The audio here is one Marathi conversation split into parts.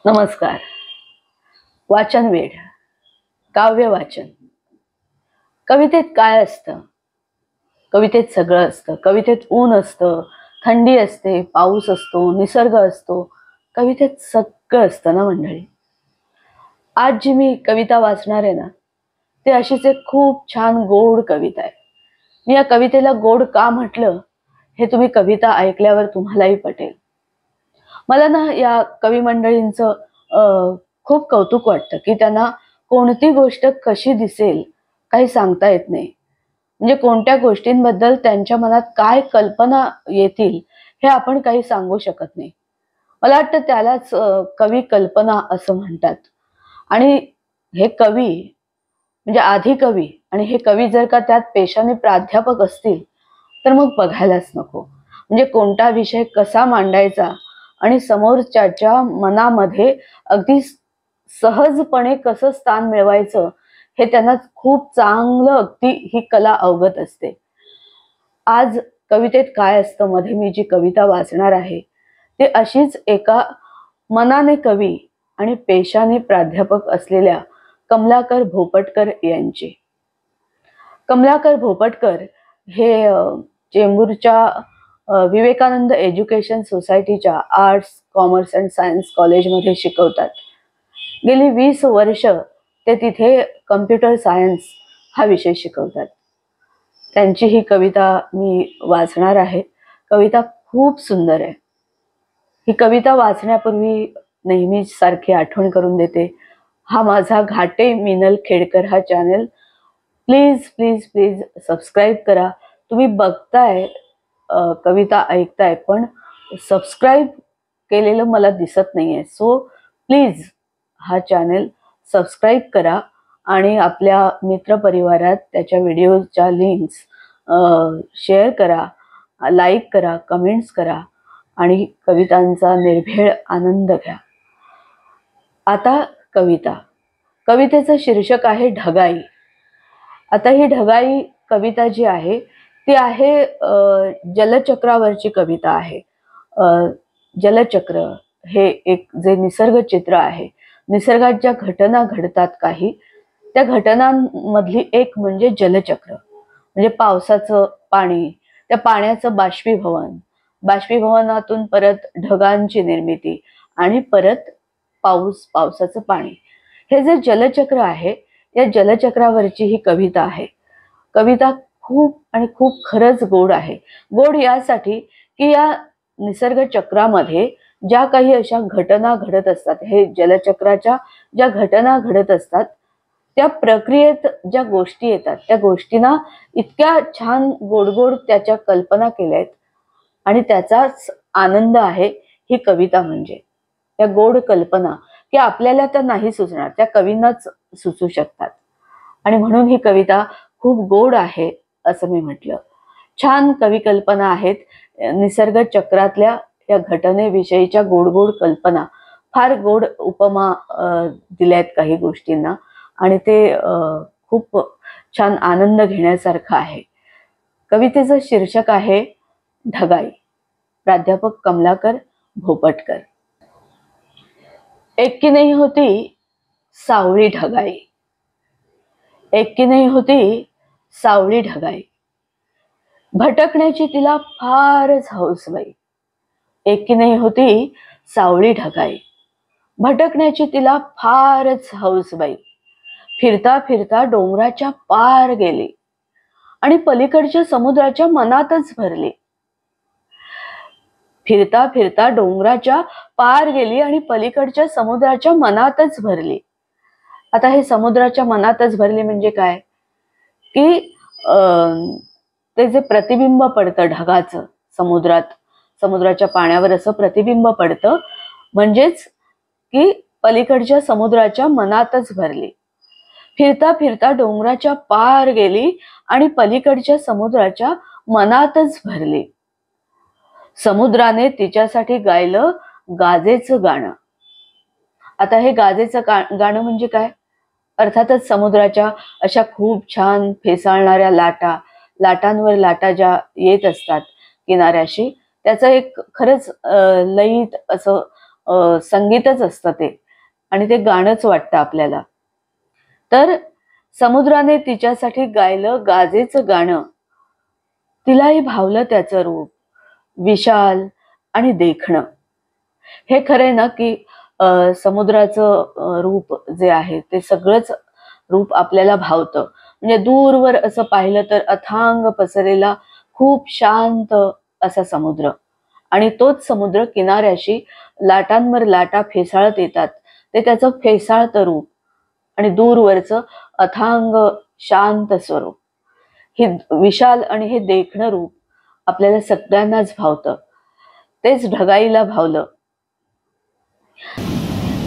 नमस्कार. वाचन वेड, काव्य वाचन. कवितेत काय असतं? कवितेत सगळं असतं. कवितेत ऊन असतं, थंडी असते, पाऊस असतो, निसर्ग असतो. कवितेत सगळं असतं ना मंडळी. आज जी मी कविता वाचणार आहे ना, ती अशीच एक खूप छान गोड कविता आहे. मी या कवितेला गोड का म्हटलं, हे तुम्ही कविता ऐकल्यावर तुम्हालाही पटेल. मला ना या कवी मंडळींचं खूप कौतुक वाटतं, की त्यांना कोणती गोष्ट कशी दिसेल काही सांगता येत नाही. म्हणजे कोणत्या गोष्टींबद्दल त्यांच्या मनात काय कल्पना येतील हे आपण काही सांगू शकत नाही. मला वाटतं त्यालाच कवी कल्पना असं म्हणतात. आणि हे कवी म्हणजे आधी कवी आणि हे कवी जर का त्यात पेशाने प्राध्यापक असतील तर मग बघायलाच नको. म्हणजे कोणता विषय कसा मांडायचा आणि समोरच्याच्या मनामध्ये अगदी सहजपणे कसं स्थान मिळवायचं हे त्यांना खूप चांगलं अगदी ही कला अवगत असते. आज कवितेत काय असतं मध्ये मी जी कविता वाचणार आहे ते अशीच एका मनाने कवी आणि पेशाने प्राध्यापक असलेल्या कमलाकर भोपटकर यांची. कमलाकर भोपटकर हे चेंबूरच्या विवेकानंद एज्युकेशन सोसायटीच्या आर्ट्स कॉमर्स अँड सायन्स कॉलेजमध्ये शिकवतात. गेली 20 वर्ष ते तिथे कम्प्युटर सायन्स हा विषय शिकवतात. त्यांची ही कविता मी वाचणार आहे. कविता खूप सुंदर आहे. ही कविता वाचण्यापूर्वी नेहमीच सारखी आठवण करून देते, हा माझा घाटे मिनल खेडकर हा channel please please please subscribe करा. तुम्ही बघताय, कविता ऐकताय, पण सबस्क्राईब केलेलं मला दिसत नाहीये. सो प्लीज हा चॅनल सबस्क्राईब करा आणि आपल्या मित्रपरिवारात त्याच्या व्हिडिओच्या लिंक्स शेअर करा, लाईक करा, कमेंट्स करा आणि कवितांचा निर्भेळ आनंद घ्या. आता कविता. कवितेचं शीर्षक आहे ढगाई. आता ही ढगाई कविता जी आहे ती आहे जलचक्रावरची कविता आहे. जलचक्र हे एक जे निसर्ग चित्र आहे, निसर्गात ज्या घटना घडतात काही, त्या घटनांमधली एक म्हणजे जलचक्र. म्हणजे पावसाचं पाणी, त्या पाण्याचं बाष्पीभवन, बाष्पीभवनातून परत ढगांची निर्मिती आणि परत पाऊस, पावसाचं पाणी. हे जे जलचक्र आहे, या जलचक्रावरची ही कविता आहे. कविता खूप आणि खूप खरंच गोड आहे. गोड यासाठी की या निसर्ग चक्रामध्ये ज्या काही अशा घटना घडत असतात, हे जलचक्राच्या ज्या घटना घडत असतात, त्या प्रक्रियेत ज्या गोष्टी येतात त्या गोष्टींना इतक्या छान गोड गोड त्याच्या कल्पना केल्या आहेत आणि त्याचाच आनंद आहे ही कविता. म्हणजे त्या गोड कल्पना की आपल्याला त्या नाही सुचणार, त्या कवींनाच सुचू शकतात. आणि म्हणून ही कविता खूप गोड आहे असं मी म्हटलं. छान कवी कल्पना आहेत. निसर्ग चक्रातल्या या घटनेविषयीच्या गोड गोड कल्पना, फार गोड उपमा दिल्यात काही गोष्टींना आणि ते खूप छान आनंद घेण्यासारखं आहे. कवितेचं शीर्षक आहे ढगाई. प्राध्यापक कमलाकर भोपटकर. एक की नाही होती सावळी ढगाई, एक की नाही होती सावळी ढगाई, भटकण्याची तिला फारच हौस बाई. एक की नाही होती सावळी ढगाई, भटकण्याची तिला फारच हौस बाई. फिरता फिरता डोंगराच्या पार गेली आणि पलीकडच्या समुद्राच्या मनातच भरली. फिरता फिरता डोंगराच्या पार गेली आणि पलीकडच्या समुद्राच्या मनातच भरली. आता हे समुद्राच्या मनातच भरली म्हणजे काय की ते जे प्रतिबिंब पडतं ढगाचं समुद्रात, समुद्राच्या पाण्यावर असं प्रतिबिंब पडतं, म्हणजेच की पलीकडच्या समुद्राच्या मनातच भरली. फिरता फिरता डोंगराच्या पार गेली आणि पलीकडच्या समुद्राच्या मनातच भरली. समुद्राने तिच्यासाठी गायलं गाजेचं गाणं. आता हे गाजेचं गाणं म्हणजे काय? अर्थातच समुद्राच्या अशा खूप छान फेसाळणाऱ्या लाटा, लाटांवर लाटा ज्या येत असतात किनाऱ्याशी, त्याचं एक खरंच लयीत असं संगीतच असतं ते, आणि ते गाणंच वाटतं आपल्याला. तर समुद्राने तिच्यासाठी गायलं गाजेचं गाणं, तिलाही भावलं त्याचं रूप विशाल आणि देखणं. हे खरंय ना की समुद्राचं रूप जे आहे ते सगळंच रूप आपल्याला भावतं. म्हणजे दूरवर असं पाहिलं तर अथांग पसरलेला खूप शांत असा समुद्र, आणि तोच समुद्र किनाऱ्याशी लाटांवर लाटा फेसाळत येतात, ते त्याचं फेसाळतं रूप आणि दूरवरचं अथांग शांत स्वरूप, हे विशाल आणि हे देखणं रूप आपल्याला सगळ्यांनाच भावतं. तेच ढगाईला भावलं.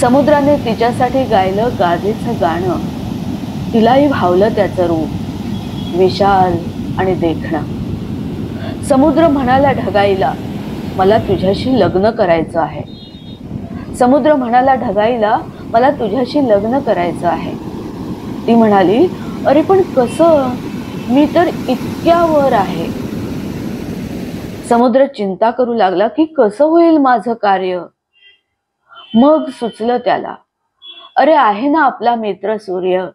समुद्राने तिच्यासाठी गायलं गाजेचं गाणं, तिलाही भावलं त्याचं रूप विशाल आणि देखणं. समुद्र म्हणाला ढगाईला, मला तुझ्याशी लग्न करायचं आहे. समुद्र म्हणाला ढगाईला, मला तुझ्याशी लग्न करायचं आहे. ती म्हणाली, अरे पण कसं, मी तर इतक्या वर आहे. समुद्र चिंता करू लागला की कसं होईल माझं कार्य. मग सुचलं त्याला, अरे आहे ना आपला मित्र सूर्य.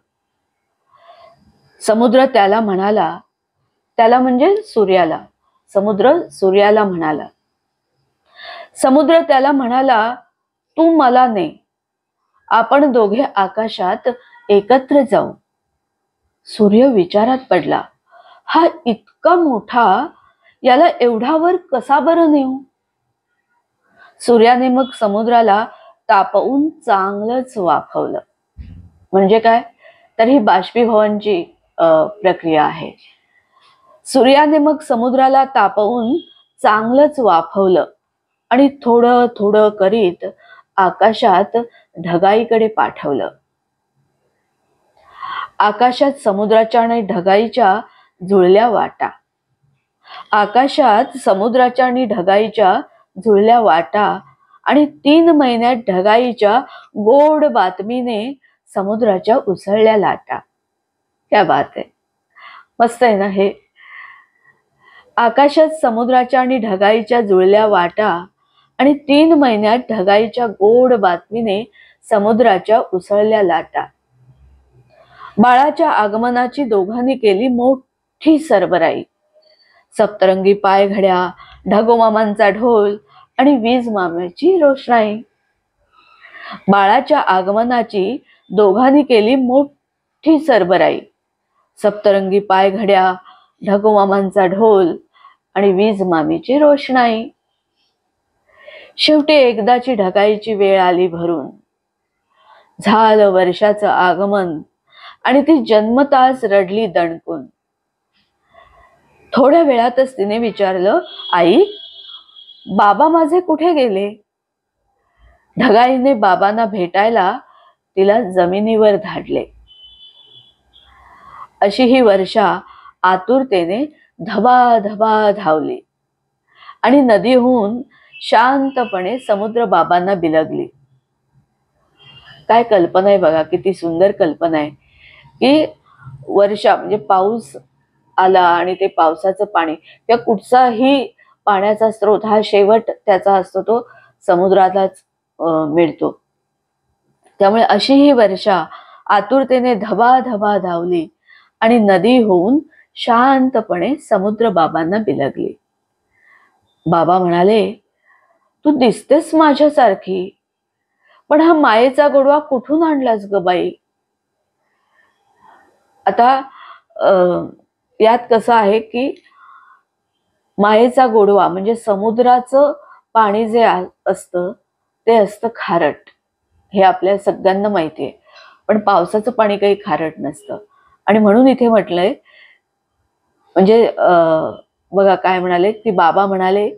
समुद्र त्याला म्हणाला, त्याला म्हणजे सूर्याला, समुद्र सूर्याला म्हणाला. समुद्र त्याला म्हणाला, तू मला ने, आपण दोघे आकाशात एकत्र जाऊ. सूर्य विचारात पडला, हा इतका मोठा, याला एवढा वर कसा बरं नेऊ. सूर्याने मग समुद्राला तापवून चांगलंच वाफवलं. म्हणजे काय, तर ही बाष्पीभवनाची प्रक्रिया आहे. सूर्याने मग समुद्राला तापवून चांगलंच वाफवलं आणि थोडं थोडं करीत आकाशात ढगाईकडे पाठवलं. आकाशात समुद्राच्या आणि ढगाईच्या जुळल्या वाटा, आकाशात समुद्राच्या आणि ढगाईच्या जुळल्या वाटा, आणि 3 महिन्यात ढगाईच्या गोड बातमीने समुद्राच्या उसळल्या लाटा. क्या बात आहे, मस्त आहे ना हे. आकाशात समुद्राच्या आणि ढगाईच्या जुळल्या वाटा, आणि 3 महिन्यात ढगाईच्या गोड बातमीने समुद्राच्या उसळल्या लाटा. बाळाच्या आगमनाची दोघांनी केली मोठी सरबराई. सप्तरंगी पायघड्या, ढगोमामांचा ढोल आणि वीज मामेची रोषणाई. बाळाच्या आगमनाची दोघांनी केली मोठी सरबराई. सप्तरंगी पायघड्या, ढगोमामांचा ढोल आणि वीज मामीची रोषणाई. शेवटी एकदाची ढगाईची वेळ आली भरून. झालं वर्षाचं आगमन, आणि ती जन्मताच रडली दणकून. थोड्या वेळातच तिने विचारलं, आई, बाबा माझे कुठे गेले. ढगाईने बाबांना भेटायला तिला जमिनीवर धाडले. अशी ही वर्षा आतुरतेने धबाधबा धावली आणि नदीहून शांतपणे समुद्र बाबांना बिलगली. काय कल्पना आहे बघा, किती सुंदर कल्पना आहे की वर्षा म्हणजे पाऊस आला आणि ते पावसाचं पाणी किंवा कुठचाही पाण्याचा स्रोत हा शेवट त्याचा असतो तो समुद्रालाच मिळतो. त्यामुळे अशी ही वर्षा आतुरतेने धबाधबा धावली आणि नदी होऊन शांतपणे समुद्र बाबांना बिलगली. बाबा म्हणाले, तू दिसतेस माझ्यासारखी, पण हा मायेचा गोडवा कुठून आणलास ग बाई. आता यात कसं आहे की मायेचा गोडवा म्हणजे समुद्राचं पाणी जे असतं ते असतं खारट, हे आपल्या सगळ्यांना माहिती आहे. पण पावसाचं पाणी काही खारट नसतं, आणि म्हणून इथे म्हटलंय, म्हणजे बघा काय म्हणाले की बाबा म्हणाले,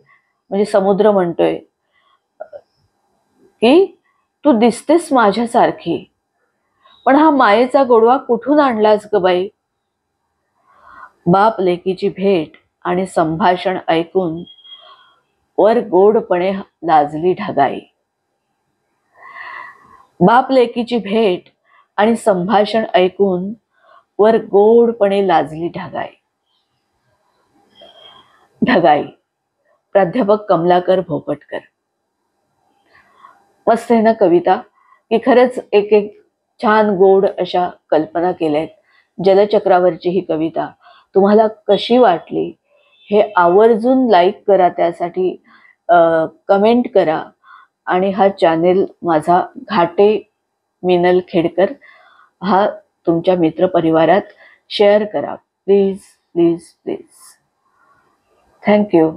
म्हणजे समुद्र म्हणतोय की तू दिसतेस माझ्यासारखी, पण हा मायेचा गोडवा कुठून आणलास ग बाई. बाप लेकीची भेट आणि संभाषण ऐकून वर गोडपणे लाजली ढगाई. बाप लेकीची भेट आणि संभाषण ऐकून वर गोडपणे लाजली ढगाई. ढगाई, प्राध्यापक कमलाकर भोपटकर. मस्त आहे ना कविता, की खरंच एक एक छान गोड अशा कल्पना केल्यात. जलचक्रावरची ही कविता तुम्हाला कशी वाटली हे आवर्जून लाईक करा, त्यासाठी कमेंट करा. आणि हा चॅनेल माझा घाटे मिनल खेडकर हा तुमच्या मित्रपरिवारात शेअर करा. Please please please. थँक्यू.